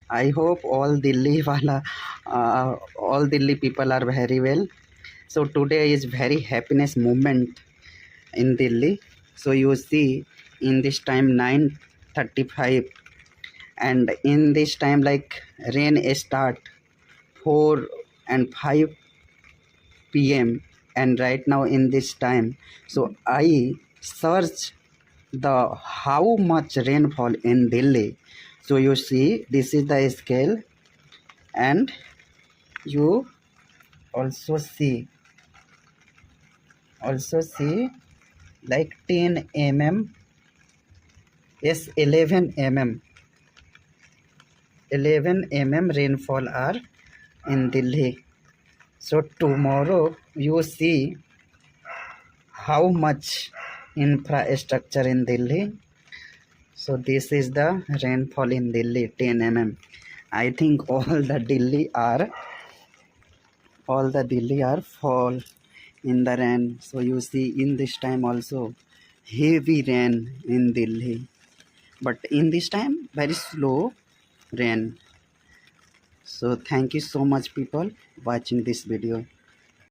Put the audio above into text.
I hope all Delhi people are very well. So today is very happiness moment in Delhi. So you see, in this time 9:35, and in this time like rain start 4 and 5 p.m. and right now in this time, so I search the how much rainfall in Delhi. So you see, this is the scale, and you also see like 10 mm. Yes, 11 mm rainfall are in Delhi. So tomorrow you see how much infrastructure in Delhi. So this is the rainfall in Delhi, 10 mm. I think all the Delhi are fall in the rain. So you see, in this time also heavy rain in Delhi, but in this time very slow rain. So thank you so much people watching this video.